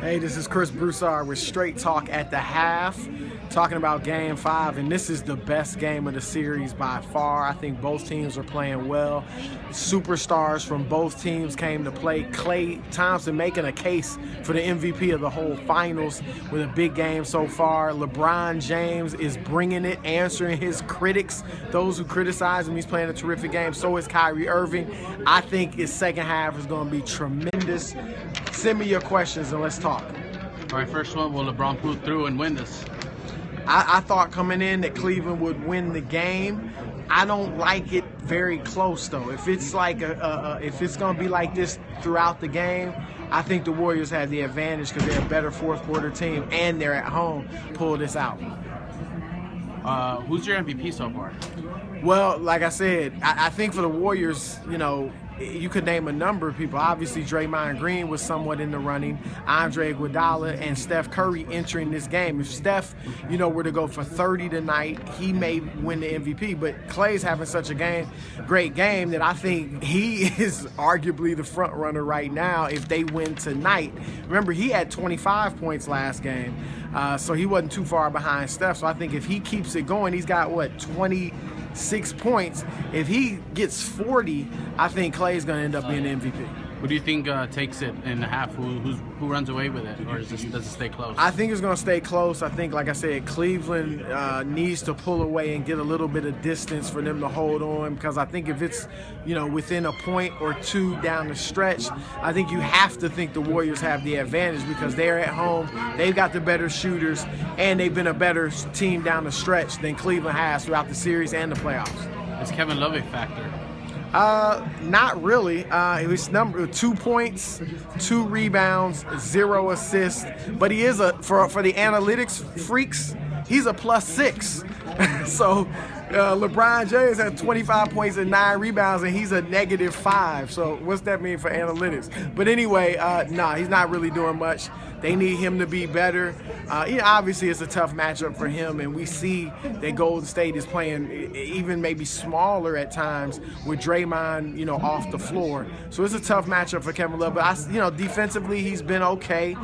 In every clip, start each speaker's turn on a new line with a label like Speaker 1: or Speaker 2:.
Speaker 1: Hey, this is Chris Broussard with Straight Talk at the Half, talking about Game 5, and this is the best game of the series by far. I think both teams are playing well. Superstars from both teams came to play. Klay Thompson making a case for the MVP of the whole finals with a big game so far. LeBron James is bringing it, answering his critics, those who criticize him. He's playing a terrific game. So is Kyrie Irving. I think his second half is going to be tremendous. Send me your questions and let's talk.
Speaker 2: All right, first one, will LeBron pull through and win this?
Speaker 1: I thought coming in that Cleveland would win the game. I don't like it very close though. If it's like if it's gonna be like this throughout the game, I think the Warriors have the advantage because they're a better fourth quarter team and they're at home. Pull this out.
Speaker 2: Who's your MVP so far?
Speaker 1: Well, like I said, I think for the Warriors, you could name a number of people. Obviously, Draymond Green was somewhat in the running. Andre Iguodala and Steph Curry entering this game. If Steph, were to go for 30 tonight, he may win the MVP. But Klay's having such a great game that I think he is arguably the front runner right now if they win tonight. Remember, he had 25 points last game, so he wasn't too far behind Steph. So I think if he keeps it going, he's got, 26 points. If he gets 40, I think Klay's going to end up being the MVP.
Speaker 2: Who do you think takes it in the half? Who runs away with it, or does it stay close?
Speaker 1: I think it's going to stay close. I think, like I said, Cleveland needs to pull away and get a little bit of distance for them to hold on, because I think if it's, within a point or two down the stretch, I think you have to think the Warriors have the advantage because they're at home, they've got the better shooters, and they've been a better team down the stretch than Cleveland has throughout the series and the playoffs.
Speaker 2: Is Kevin Love a factor?
Speaker 1: Not really. It was 2 points, 2 rebounds, 0 assists. But he is for the analytics freaks, he's a +6. So LeBron James has 25 points and 9 rebounds, and he's a -5. So what's that mean for analytics? But anyway, he's not really doing much. They need him to be better. Obviously, it's a tough matchup for him, and we see that Golden State is playing even maybe smaller at times with Draymond, off the floor. So it's a tough matchup for Kevin Love. But defensively, he's been okay.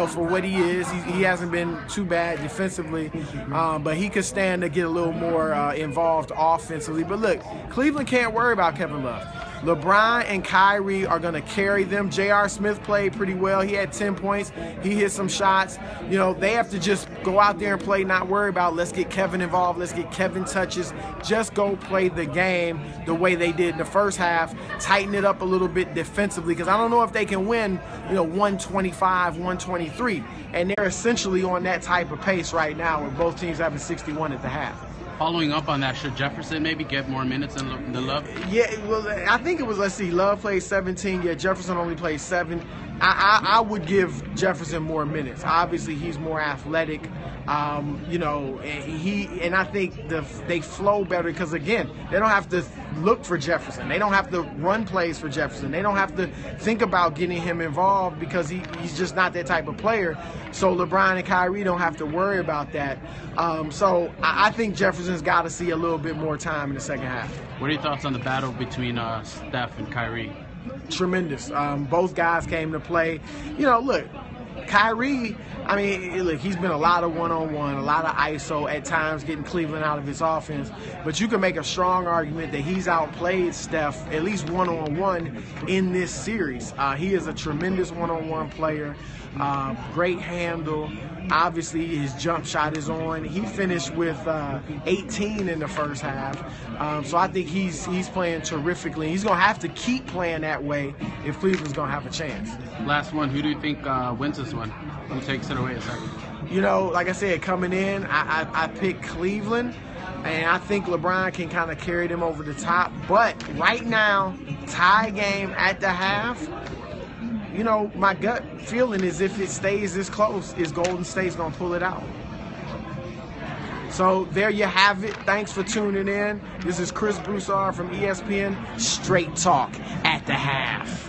Speaker 1: For what he is, he hasn't been too bad defensively. But he could stand to get a little more involved offensively. But look, Cleveland can't worry about Kevin Love. LeBron and Kyrie are going to carry them. J.R. Smith played pretty well. He had 10 points. He hit some shots. They have to just go out there and play, not worry about, let's get Kevin involved, let's get Kevin touches. Just go play the game the way they did in the first half. Tighten it up a little bit defensively, because I don't know if they can win, 125, 123. And they're essentially on that type of pace right now, with both teams having 61 at the half.
Speaker 2: Following up on that, should Jefferson maybe get more minutes than Love?
Speaker 1: Yeah, well, I think it was, Love played 17. Yeah, Jefferson only played 7. I would give Jefferson more minutes. Obviously, he's more athletic, and I think they flow better because, again, they don't have to look for Jefferson. They don't have to run plays for Jefferson. They don't have to think about getting him involved because he's just not that type of player. So LeBron and Kyrie don't have to worry about that. So I think Jefferson's got to see a little bit more time in the second half.
Speaker 2: What are your thoughts on the battle between Steph and Kyrie?
Speaker 1: Tremendous. Both guys came to play. Look, Kyrie, he's been a lot of one-on-one, a lot of ISO, at times getting Cleveland out of his offense. But you can make a strong argument that he's outplayed Steph, at least one-on-one, in this series. He is a tremendous one-on-one player, great handle. Obviously, his jump shot is on. He finished with 18 in the first half. So I think he's playing terrifically. He's going to have to keep playing that way if Cleveland's going to have a chance.
Speaker 2: Last one, who do you think wins this one? Who takes it away a second?
Speaker 1: Like I said, coming in, I picked Cleveland, and I think LeBron can kind of carry them over the top. But right now, tie game at the half, my gut feeling is if it stays this close, is Golden State's going to pull it out. So there you have it. Thanks for tuning in. This is Chris Broussard from ESPN, Straight Talk at the Half.